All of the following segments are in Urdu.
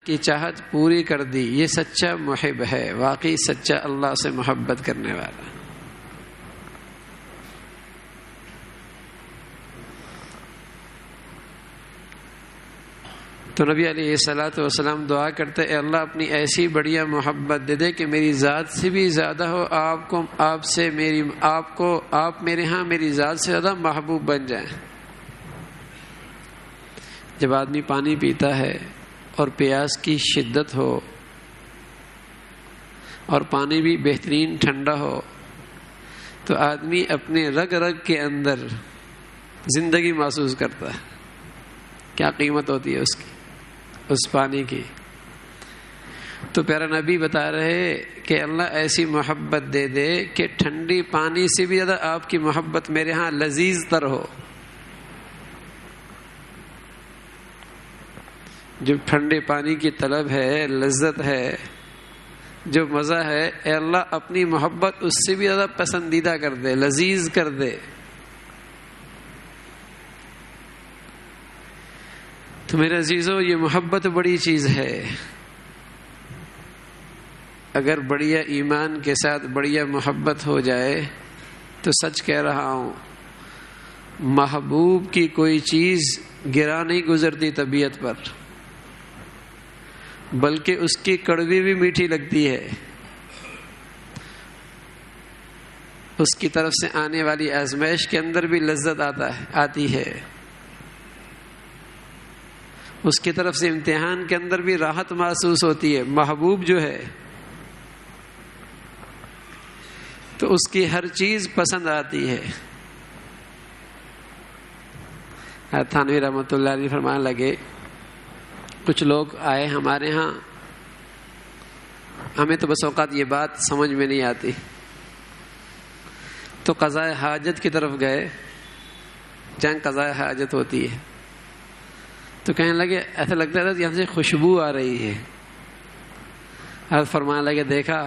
کی چاہت پوری کر دی، یہ سچا محب ہے، واقعی سچا اللہ سے محبت کرنے والا۔ تو نبی علیہ الصلوۃ والسلام دعا کرتے، اے اللہ اپنی ایسی بڑھیا محبت دے دے کہ میری ذات سے بھی زیادہ ہو، آپ میرے ہاں میری ذات سے زیادہ محبوب بن جائیں۔ جب آدمی پانی پیتا ہے اور پیاس کی شدت ہو اور پانی بھی بہترین ٹھنڈا ہو تو آدمی اپنے رگ رگ کے اندر زندگی محسوس کرتا ہے، کیا قیمت ہوتی ہے اس پانی کی۔ تو پیارا نبی بتا رہے کہ اللہ ایسی محبت دے دے کہ ٹھنڈی پانی سے بھی زیادہ آپ کی محبت میرے ہاں لذیذ تر ہو۔ جو ٹھنڈے پانی کی طلب ہے، لذت ہے، جو مزہ ہے، اے اللہ اپنی محبت اس سے بھی زیادہ پسندیدہ کر دے، لذیذ کر دے۔ تو میرے عزیزو، یہ محبت بڑی چیز ہے۔ اگر بڑھیا ایمان کے ساتھ بڑھیا محبت ہو جائے تو سچ کہہ رہا ہوں، محبوب کی کوئی چیز گرا نہیں گزرتی طبیعت پر، بلکہ اس کی کڑوی بھی میٹھی لگتی ہے۔ اس کی طرف سے آنے والی آزمائش کے اندر بھی لذت آتی ہے، اس کی طرف سے امتحان کے اندر بھی راحت محسوس ہوتی ہے۔ محبوب جو ہے تو اس کی ہر چیز پسند آتی ہے۔ تھانوی رحمۃ اللہ علیہ فرمانے لگے، کچھ لوگ آئے ہمارے ہاں، ہمیں تو بس اوقات یہ بات سمجھ میں نہیں آتی، تو قضاء حاجت کی طرف گئے جہاں قضاء حاجت ہوتی ہے، تو کہنے لگے ایسا لگتا تھا یہاں سے خوشبو آ رہی ہے۔ حضرت فرمانے لگے، دیکھا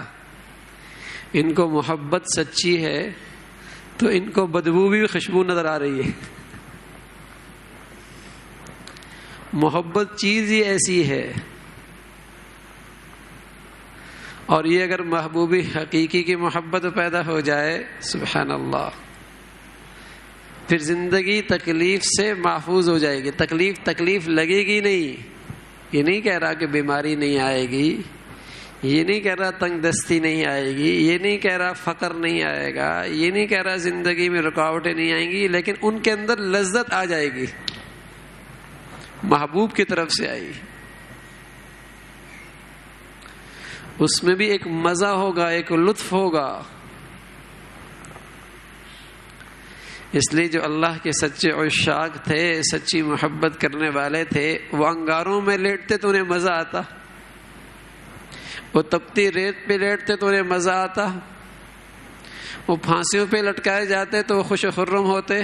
ان کو محبت سچی ہے تو ان کو بدبو بھی خوشبو نظر آ رہی ہے۔ محبت چیز ہی ایسی ہے، اور یہ اگر محبوبی حقیقی کی محبت پیدا ہو جائے، سبحان اللہ، پھر زندگی تکلیف سے محفوظ ہو جائے گی۔ تکلیف لگے گی نہیں۔ یہ نہیں کہہ رہا کہ بیماری نہیں آئے گی، یہ نہیں کہہ رہا تنگ دستی نہیں آئے گی، یہ نہیں کہہ رہا فقر نہیں آئے گا، یہ نہیں کہہ رہا زندگی میں رکاوٹیں نہیں آئیں گی، لیکن ان کے اندر لذت آ جائے گی، محبوب کی طرف سے آئی۔ اس میں بھی ایک مزہ ہوگا، ایک لطف ہوگا۔ اس لیے جو اللہ کے سچے عشاق تھے، سچی محبت کرنے والے تھے، وہ انگاروں میں لیٹتے تو انہیں مزہ آتا، وہ تپتی ریت پہ لیٹتے تو انہیں مزہ آتا، وہ پھانسیوں پہ لٹکائے جاتے تو وہ خوش و خرم ہوتے،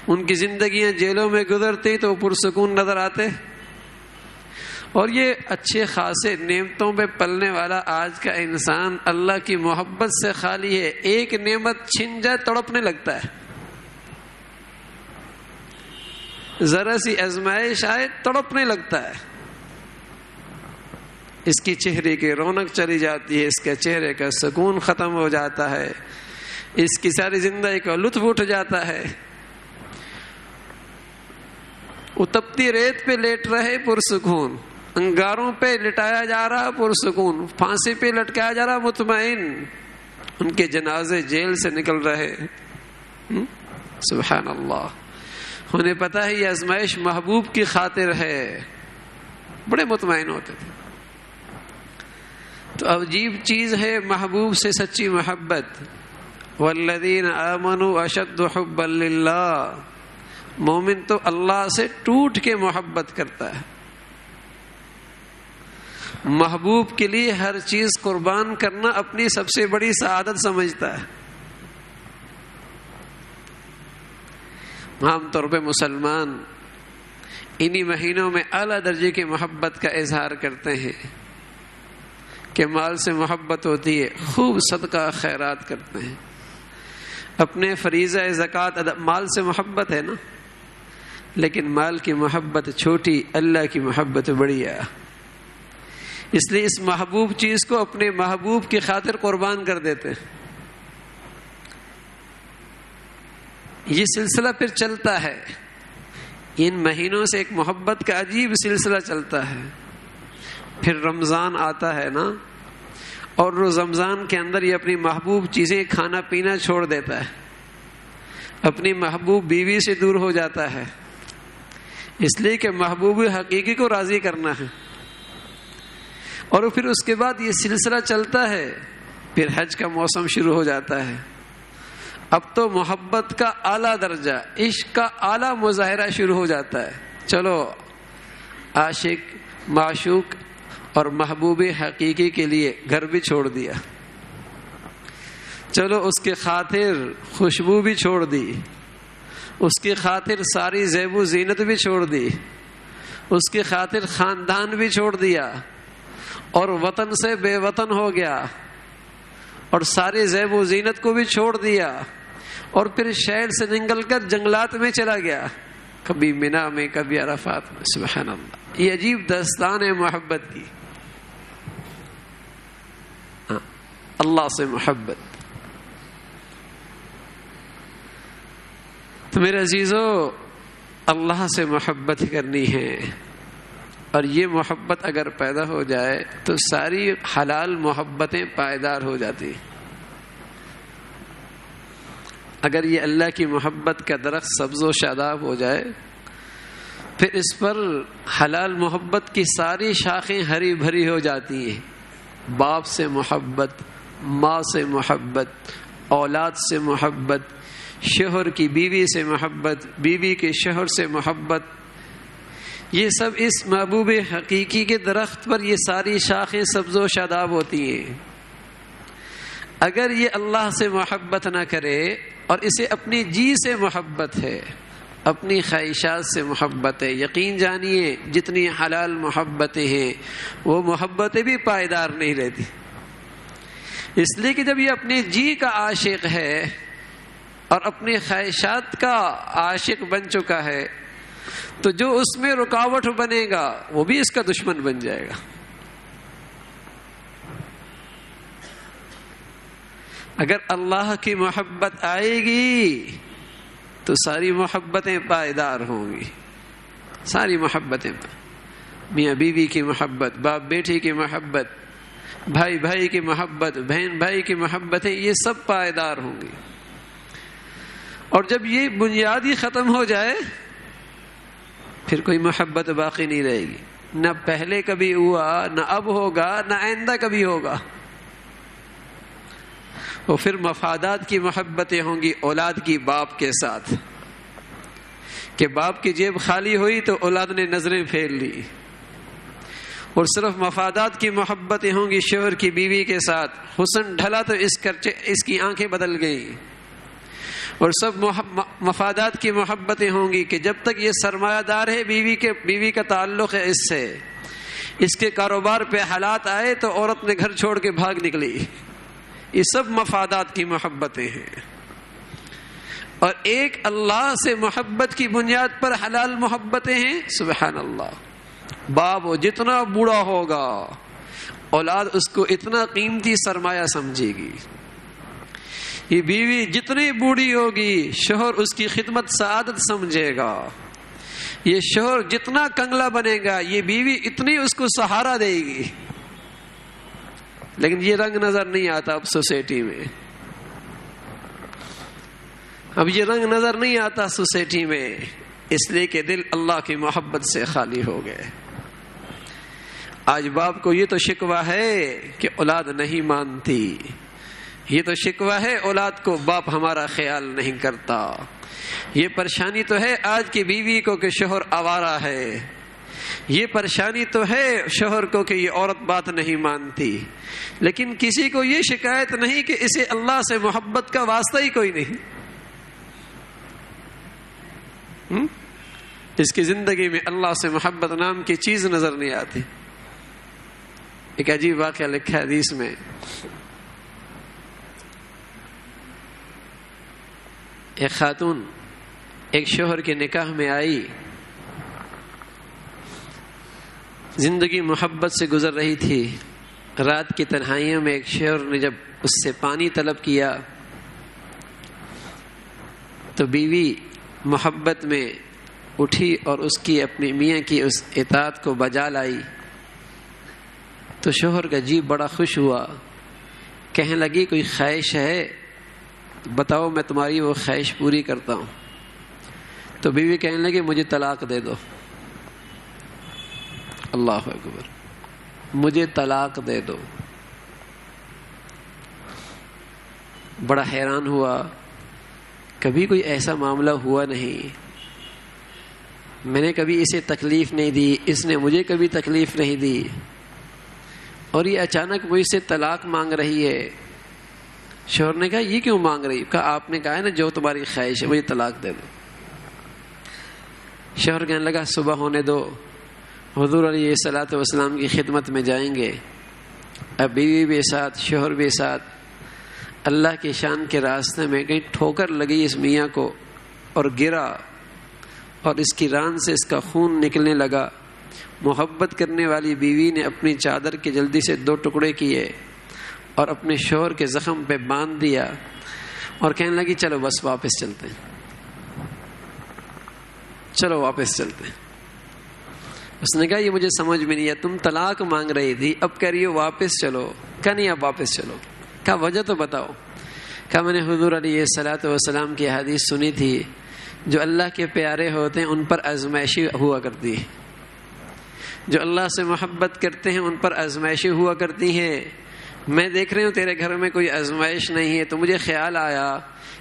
ان کی زندگیاں جیلوں میں گزرتی تو وہ پرسکون نظر آتے۔ اور یہ اچھے خاصے نعمتوں پہ پلنے والا آج کا انسان اللہ کی محبت سے خالی ہے، ایک نعمت چھن جائے تڑپنے لگتا ہے، ذرا سی آزمائش آئے تڑپنے لگتا ہے، اس کی چہرے کی رونق چلی جاتی ہے، اس کے چہرے کا سکون ختم ہو جاتا ہے، اس کی ساری زندگی کا لطف اٹھ جاتا ہے۔ وہ تپتی ریت پہ لیٹ رہے پرسکون، انگاروں پہ لٹایا جا رہا پرسکون، پھانسی پہ لٹکایا جا رہا مطمئن، ان کے جنازے جیل سے نکل رہے۔ سبحان اللہ، انہیں پتہ ہے یہ آزمائش محبوب کی خاطر ہے، بڑے مطمئن ہوتے تھے۔ تو عجیب چیز ہے محبوب سے سچی محبت۔ والذین آمنوا اشد حبا للہ، مومن تو اللہ سے ٹوٹ کے محبت کرتا ہے، محبوب کے لیے ہر چیز قربان کرنا اپنی سب سے بڑی سعادت سمجھتا ہے۔ عام طور پہ مسلمان انہی مہینوں میں اعلیٰ درجے کی محبت کا اظہار کرتے ہیں کہ مال سے محبت ہوتی ہے، خوب صدقہ خیرات کرتے ہیں، اپنے فریضہ زکوٰۃ مال سے محبت ہے نا، لیکن مال کی محبت چھوٹی، اللہ کی محبت بڑی ہے. اس لیے اس محبوب چیز کو اپنے محبوب کی خاطر قربان کر دیتے. یہ سلسلہ پھر چلتا ہے. ان مہینوں سے ایک محبت کا عجیب سلسلہ چلتا ہے. پھر رمضان آتا ہے نا، اور روز رمضان کے اندر یہ اپنی محبوب چیزیں کھانا پینا چھوڑ دیتا ہے، اپنی محبوب بیوی سے دور ہو جاتا ہے، اس لیے کہ محبوب حقیقی کو راضی کرنا ہے. اور پھر اس کے بعد یہ سلسلہ چلتا ہے. پھر حج کا موسم شروع ہو جاتا ہے. اب تو محبت کا اعلیٰ درجہ، عشق کا اعلیٰ مظاہرہ شروع ہو جاتا ہے. چلو عاشق معشوق اور محبوب حقیقی کے لیے گھر بھی چھوڑ دیا، چلو اس کے خاطر خوشبو بھی چھوڑ دی، اس کی خاطر ساری زیب و زینت بھی چھوڑ دی، اس کی خاطر خاندان بھی چھوڑ دیا، اور وطن سے بے وطن ہو گیا، اور ساری زیب و زینت کو بھی چھوڑ دیا، اور پھر شہر سے نکل کر جنگلات میں چلا گیا، کبھی مینا میں کبھی عرفات میں. سبحان اللہ، یہ عجیب داستان ہے محبت کی. اللہ سے محبت. تو میرے عزیزو، اللہ سے محبت کرنی ہے، اور یہ محبت اگر پیدا ہو جائے تو ساری حلال محبتیں پائیدار ہو جاتی. اگر یہ اللہ کی محبت کا درخت سبز و شاداب ہو جائے، پھر اس پر حلال محبت کی ساری شاخیں ہری بھری ہو جاتی ہیں. باپ سے محبت، ماں سے محبت، اولاد سے محبت، شوہر کی بیوی سے محبت، بیوی کے شوہر سے محبت، یہ سب اس محبوب حقیقی کے درخت پر یہ ساری شاخیں سبز و شاداب ہوتی ہیں. اگر یہ اللہ سے محبت نہ کرے اور اسے اپنی جی سے محبت ہے، اپنی خواہشات سے محبت ہے، یقین جانیے جتنی حلال محبتیں ہیں وہ محبتیں بھی پائیدار نہیں رہتی. اس لیے کہ جب یہ اپنی جی کا عاشق ہے اور اپنی خواہشات کا عاشق بن چکا ہے، تو جو اس میں رکاوٹ بنے گا وہ بھی اس کا دشمن بن جائے گا. اگر اللہ کی محبت آئے گی تو ساری محبتیں پائیدار ہوں گی. ساری محبتیں، میاں بیوی کی محبت، باپ بیٹی کی محبت، بھائی بھائی کی محبت، بہن بھائی کی محبتیں، یہ سب پائیدار ہوں گی. اور جب یہ بنیاد ہی ختم ہو جائے پھر کوئی محبت باقی نہیں رہے گی. نہ پہلے کبھی ہوا، نہ اب ہوگا، نہ آئندہ کبھی ہوگا. اور پھر مفادات کی محبتیں ہوں گی اولاد کی باپ کے ساتھ، کہ باپ کی جیب خالی ہوئی تو اولاد نے نظریں پھیر لی. اور صرف مفادات کی محبتیں ہوں گی شوہر کی بیوی کے ساتھ، حسن ڈھلا تو اس کی آنکھیں بدل گئیں. اور سب مفادات کی محبتیں ہوں گی کہ جب تک یہ سرمایہ دار ہے، بیوی کا تعلق ہے اس سے، اس کے کاروبار پہ حالات آئے تو عورت نے گھر چھوڑ کے بھاگ نکلی. یہ سب مفادات کی محبتیں ہیں. اور ایک اللہ سے محبت کی بنیاد پر حلال محبتیں ہیں. سبحان اللہ. باپ جتنا بوڑھا ہوگا اولاد اس کو اتنا قیمتی سرمایہ سمجھے گی. یہ بیوی جتنی بوڑھی ہوگی شوہر اس کی خدمت سعادت سمجھے گا. یہ شوہر جتنا کنگلا بنے گا یہ بیوی اتنی اس کو سہارا دے گی. لیکن یہ رنگ نظر نہیں آتا اب سوسائٹی میں. اب یہ رنگ نظر نہیں آتا سوسائٹی میں، اس لیے کہ دل اللہ کی محبت سے خالی ہو گئے. آج باپ کو یہ تو شکوہ ہے کہ اولاد نہیں مانتی، یہ تو شکوہ ہے اولاد کو باپ ہمارا خیال نہیں کرتا. یہ پریشانی تو ہے آج کی بیوی کو کہ شوہر آوارہ ہے. یہ پریشانی تو ہے شوہر کو کہ یہ عورت بات نہیں مانتی. لیکن کسی کو یہ شکایت نہیں کہ اسے اللہ سے محبت کا واسطہ ہی کوئی نہیں. اس کی زندگی میں اللہ سے محبت نام کی چیز نظر نہیں آتی. ایک عجیب واقعہ لکھا ہے حدیث میں. ایک خاتون ایک شوہر کے نکاح میں آئی، زندگی محبت سے گزر رہی تھی. رات کی تنہائیوں میں ایک شوہر نے جب اس سے پانی طلب کیا تو بیوی محبت میں اٹھی اور اس کی اپنی میاں کی اس اطاعت کو بجا لائی. تو شوہر کا جی بڑا خوش ہوا، کہنے لگی کوئی خواہش ہے بتاؤ، میں تمہاری وہ خواہش پوری کرتا ہوں. تو بیوی کہنے لگی مجھے طلاق دے دو. اللہ اکبر، مجھے طلاق دے دو. بڑا حیران ہوا، کبھی کوئی ایسا معاملہ ہوا نہیں، میں نے کبھی اسے تکلیف نہیں دی، اس نے مجھے کبھی تکلیف نہیں دی، اور یہ اچانک مجھ سے طلاق مانگ رہی ہے. شوہر نے کہا یہ کیوں مانگ رہی؟ کہا آپ نے کہا ہے نا جو تمہاری خواہش ہے مجھے طلاق دے دو. شوہر کہنے لگا صبح ہونے دو، حضور علیہ الصلوۃ والسلام کی خدمت میں جائیں گے. اب بیوی بھی ساتھ، شوہر بھی ساتھ. اللہ کی شان کے راستے میں کہیں ٹھوکر لگی اس میاں کو اور گرا، اور اس کی ران سے اس کا خون نکلنے لگا. محبت کرنے والی بیوی نے اپنی چادر کے جلدی سے 2 ٹکڑے کیے اور اپنے شوہر کے زخم پہ باندھ دیا اور کہنے لگی چلو بس واپس چلتے ہیں، چلو واپس چلتے ہیں. اس نے کہا یہ مجھے سمجھ میں نہیں ہے، تم طلاق مانگ رہی تھی اب کہہ رہی ہو واپس چلو. کہا نہیں اب واپس چلو. کہا وجہ تو بتاؤ. کہا میں نے حضور علیہ الصلوۃ والسلام کی حدیث سنی تھی، جو اللہ کے پیارے ہوتے ہیں ان پر آزمائشی ہوا کرتی ہے، جو اللہ سے محبت کرتے ہیں ان پر آزمائشی ہوا کرتی ہیں. میں دیکھ رہی ہوں تیرے گھر میں کوئی آزمائش نہیں ہے، تو مجھے خیال آیا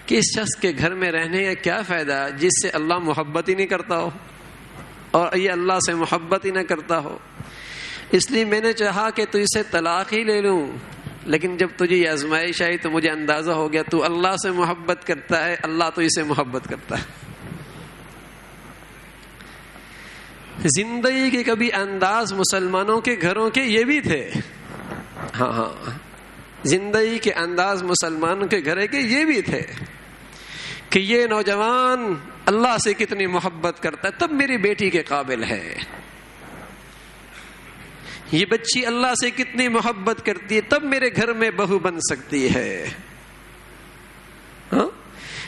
کہ اس شخص کے گھر میں رہنے کا کیا فائدہ جس سے اللہ محبت ہی نہیں کرتا ہو اور یہ اللہ سے محبت ہی نہ کرتا ہو. اس لیے میں نے چاہا کہ تجھ سے طلاق ہی لے لوں، لیکن جب تجھے یہ آزمائش آئی تو مجھے اندازہ ہو گیا تو اللہ سے محبت کرتا ہے، اللہ تجھ سے محبت کرتا ہے. زندگی کے کبھی انداز مسلمانوں کے گھروں کے یہ بھی تھے. ہاں، زندگی کے انداز مسلمانوں کے گھر کے یہ بھی تھے کہ یہ نوجوان اللہ سے کتنی محبت کرتا ہے تب میری بیٹی کے قابل ہے، یہ بچی اللہ سے کتنی محبت کرتی ہے تب میرے گھر میں بہو بن سکتی ہے.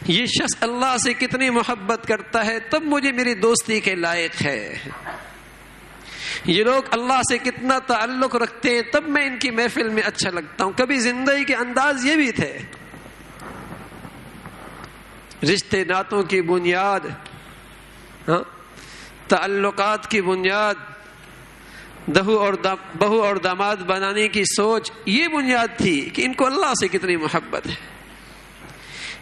یہ شخص اللہ سے کتنی محبت کرتا ہے تب مجھے میری دوستی کے لائق ہے. یہ لوگ اللہ سے کتنا تعلق رکھتے ہیں تب میں ان کی محفل میں اچھا لگتا ہوں. کبھی زندگی کے انداز یہ بھی تھے. رشتے ناتوں کی بنیاد، تعلقات کی بنیاد، بہو اور داماد بنانے کی سوچ، یہ بنیاد تھی کہ ان کو اللہ سے کتنی محبت ہے.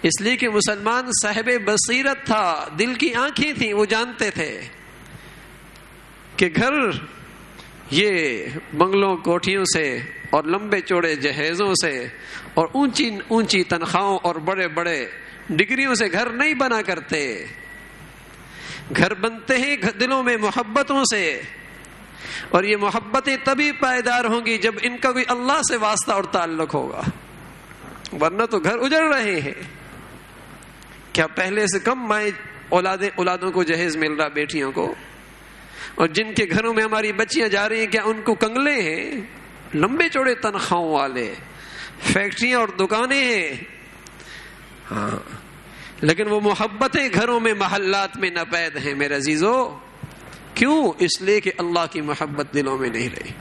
اس لیے کہ مسلمان صاحب بصیرت تھا، دل کی آنکھیں تھیں، وہ جانتے تھے کہ گھر یہ بنگلوں کوٹھیوں سے اور لمبے چوڑے جہیزوں سے اور اونچی اونچی تنخواہوں اور بڑے بڑے ڈگریوں سے گھر نہیں بنا کرتے. گھر بنتے ہیں دلوں میں محبتوں سے، اور یہ محبتیں تبھی پائیدار ہوں گی جب ان کا کوئی اللہ سے واسطہ اور تعلق ہوگا، ورنہ تو گھر اجڑ رہے ہیں. کیا پہلے سے کم مائیں اولادوں کو جہیز مل رہا، بیٹیوں کو؟ اور جن کے گھروں میں ہماری بچیاں جا رہی ہیں کیا ان کو کنگلے ہیں؟ لمبے چوڑے تنخواہوں والے، فیکٹریاں اور دکانیں ہیں. ہاں، لیکن وہ محبتیں گھروں میں محلات میں ناپید ہیں میرے عزیزو. کیوں؟ اس لیے کہ اللہ کی محبت دلوں میں نہیں رہی.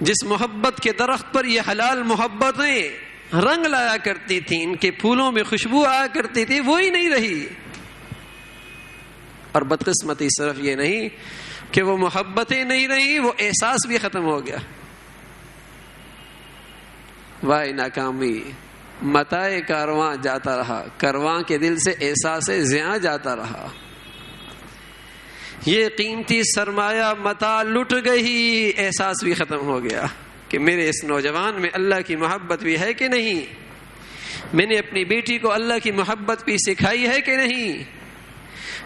جس محبت کے درخت پر یہ حلال محبتیں رنگ لایا کرتی تھیں، ان کے پھولوں میں خوشبو آیا کرتی تھی، وہی نہیں رہی. اور بدقسمتی صرف یہ نہیں کہ وہ محبتیں نہیں رہی، وہ احساس بھی ختم ہو گیا. وائے ناکامی متائے کارواں جاتا رہا، کارواں کے دل سے احساس زیاں جاتا رہا. یہ قیمتی سرمایہ متاع لٹ گئی، احساس بھی ختم ہو گیا کہ میرے اس نوجوان میں اللہ کی محبت بھی ہے کہ نہیں، میں نے اپنی بیٹی کو اللہ کی محبت بھی سکھائی ہے کہ نہیں،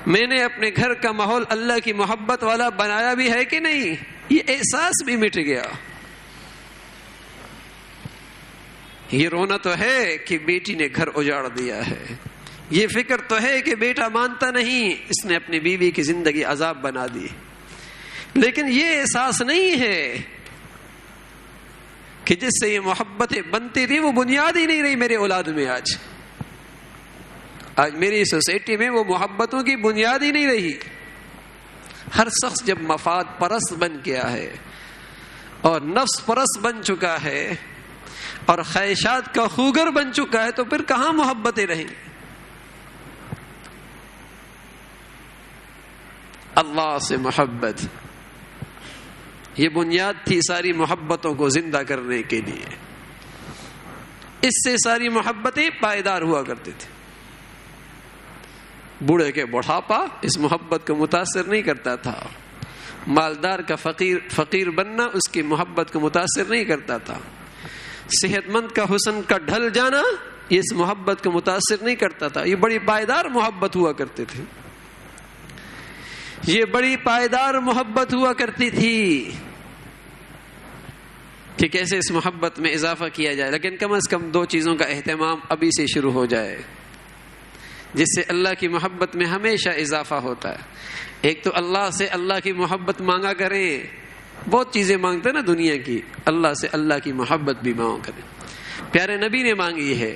میں نے اپنے گھر کا ماحول اللہ کی محبت والا بنایا بھی ہے کہ نہیں. یہ احساس بھی مٹ گیا. یہ رونا تو ہے کہ بیٹی نے گھر اجاڑ دیا ہے، یہ فکر تو ہے کہ بیٹا مانتا نہیں، اس نے اپنی بیوی کی زندگی عذاب بنا دی، لیکن یہ احساس نہیں ہے کہ جس سے یہ محبتیں بنتی تھی وہ بنیاد ہی نہیں رہی میرے اولاد میں۔ آج میری سوسائٹی میں وہ محبتوں کی بنیاد ہی نہیں رہی۔ ہر شخص جب مفاد پرست بن گیا ہے اور نفس پرست بن چکا ہے اور خواہشات کا خوگر بن چکا ہے تو پھر کہاں محبتیں رہیں؟ اللہ سے محبت یہ بنیاد تھی ساری محبتوں کو زندہ کرنے کے لیے۔ اس سے ساری محبتیں پائیدار ہوا کرتی تھی۔ بوڑھے کے بڑھاپا اس محبت کو متاثر نہیں کرتا تھا، مالدار کا فقیر بننا اس کی محبت کو متاثر نہیں کرتا تھا، صحت مند کا حسن کا ڈھل جانا یہ اس محبت کو متاثر نہیں کرتا تھا۔ یہ بڑی پائیدار محبت ہوا کرتے تھے، یہ بڑی پائیدار محبت ہوا کرتی تھی کہ کیسے اس محبت میں اضافہ کیا جائے، لیکن کم از کم دو چیزوں کا اہتمام ابھی سے شروع ہو جائے جس سے اللہ کی محبت میں ہمیشہ اضافہ ہوتا ہے۔ ایک تو اللہ سے اللہ کی محبت مانگا کریں، بہت چیزیں مانگتے ہیں نا دنیا کی، اللہ سے اللہ کی محبت بھی مانگا کریں۔ پیارے نبی نے مانگی ہے،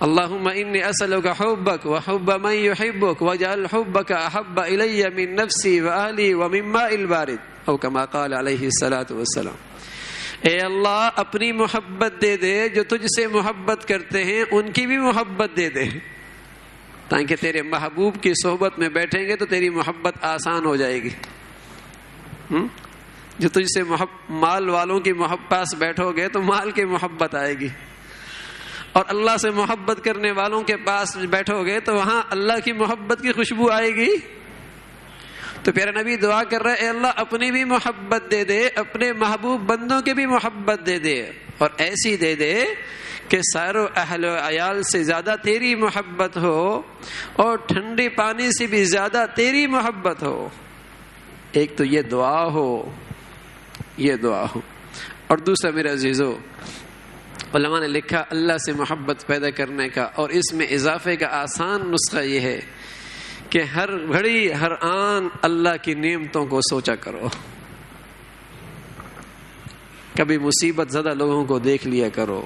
اللہم انی اسألک حبک وحب من یحبک واجعل حبک احب الی من نفسی واہلی ومن ماء البارد او کما قال علیہ الصلاۃ والسلام۔ اے اللہ اپنی محبت دے دے، جو تجھ سے محبت کرتے ہیں ان کی بھی محبت دے دے، تاکہ تیرے محبوب کی صحبت میں بیٹھیں گے تو تیری محبت آسان ہو جائے گی۔ جو تجھ سے مال والوں کی محبت پاس بیٹھو گے تو مال کی محبت آئے گی، اور اللہ سے محبت کرنے والوں کے پاس بیٹھو گے تو وہاں اللہ کی محبت کی خوشبو آئے گی۔ تو پیارا نبی دعا کر رہا ہے، اے اللہ اپنی بھی محبت دے دے، اپنے محبوب بندوں کی بھی محبت دے دے، اور ایسی دے دے کہ ساروں اہل و عیال سے زیادہ تیری محبت ہو اور ٹھنڈے پانی سے بھی زیادہ تیری محبت ہو۔ ایک تو یہ دعا ہو، یہ دعا ہو، اور دوسرا میرے عزیزو، علماء نے لکھا اللہ سے محبت پیدا کرنے کا اور اس میں اضافے کا آسان نسخہ یہ ہے کہ ہر گھڑی ہر آن اللہ کی نعمتوں کو سوچا کرو۔ کبھی مصیبت زدہ لوگوں کو دیکھ لیا کرو،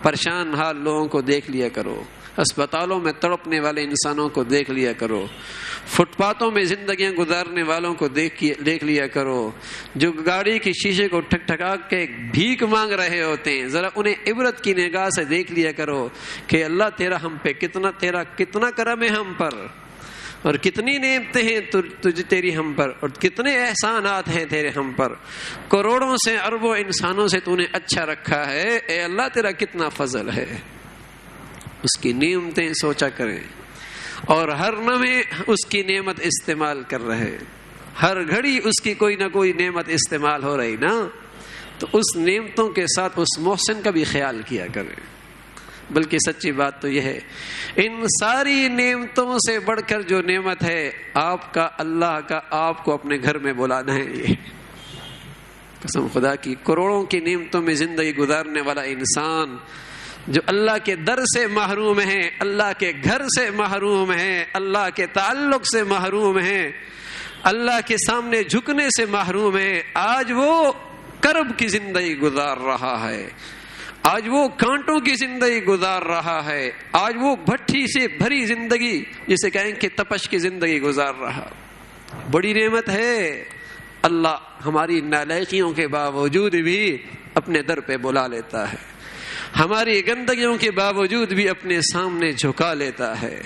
پریشان حال لوگوں کو دیکھ لیا کرو، اسپتالوں میں تڑپنے والے انسانوں کو دیکھ لیا کرو، فٹ پاتھوں میں زندگیاں گزارنے والوں کو دیکھ لیا کرو، جو گاڑی کی شیشے کو ٹھک ٹھکا کے بھیک مانگ رہے ہوتے ہیں، ذرا انہیں عبرت کی نگاہ سے دیکھ لیا کرو کہ اللہ تیرا ہم پہ کتنا کرم ہے ہم پر، اور کتنی نعمتیں ہیں تجھ تیری ہم پر، اور کتنے احسانات ہیں تیرے ہم پر، کروڑوں سے اربوں انسانوں سے تو نے اچھا رکھا ہے، اے اللہ تیرا کتنا فضل ہے۔ اس کی نعمتیں سوچا کریں اور ہر لمحے اس کی نعمت استعمال کر رہے، ہر گھڑی اس کی کوئی نہ کوئی نعمت استعمال ہو رہی نا، تو اس نعمتوں کے ساتھ اس محسن کا بھی خیال کیا کریں۔ بلکہ سچی بات تو یہ ہے، ان ساری نعمتوں سے بڑھ کر جو نعمت ہے آپ کا، اللہ کا آپ کو اپنے گھر میں بلانا ہے۔ یہ قسم خدا کی، کروڑوں کی نعمتوں میں زندگی گزارنے والا انسان جو اللہ کے در سے محروم ہے، اللہ کے گھر سے محروم ہے، اللہ کے تعلق سے محروم ہے، اللہ کے سامنے جھکنے سے محروم ہے، آج وہ کرب کی زندگی گزار رہا ہے، آج وہ کانٹوں کی زندگی گزار رہا ہے، آج وہ بھٹی سے بھری زندگی جسے کہیں کہ تپش کی زندگی گزار رہا۔ بڑی نعمت ہے، اللہ ہماری نالائقیوں کے باوجود بھی اپنے در پہ بلا لیتا ہے، ہماری گندگیوں کے باوجود بھی اپنے سامنے جھکا لیتا ہے۔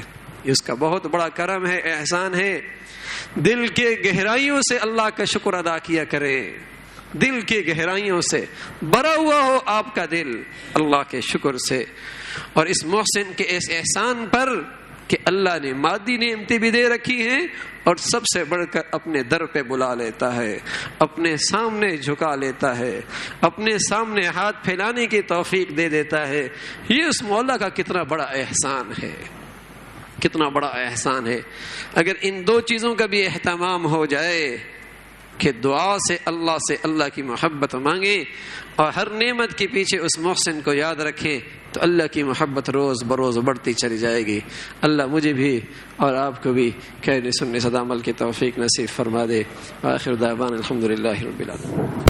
اس کا بہت بڑا کرم ہے، احسان ہے۔ دل کے گہرائیوں سے اللہ کا شکر ادا کیا کریں، دل کے گہرائیوں سے بھرا ہوا ہو آپ کا دل اللہ کے شکر سے، اور اس محسن کے اس احسان پر کہ اللہ نے مادی نعمتیں بھی دے رکھی ہیں اور سب سے بڑھ کر اپنے در پہ بلا لیتا ہے، اپنے سامنے جھکا لیتا ہے، اپنے سامنے ہاتھ پھیلانے کی توفیق دے دیتا ہے۔ یہ اس مولا کا کتنا بڑا احسان ہے، کتنا بڑا احسان ہے۔ اگر ان دو چیزوں کا بھی اہتمام ہو جائے کہ دعا سے اللہ کی محبت مانگیں اور ہر نعمت کے پیچھے اس محسن کو یاد رکھیں تو اللہ کی محبت روز بروز بڑھتی چلی جائے گی۔ اللہ مجھے بھی اور آپ کو بھی کہنے سننے صدا عمل کی توفیق نصیب فرما دے۔ آخر دعوانا الحمدللہ رب العالمین۔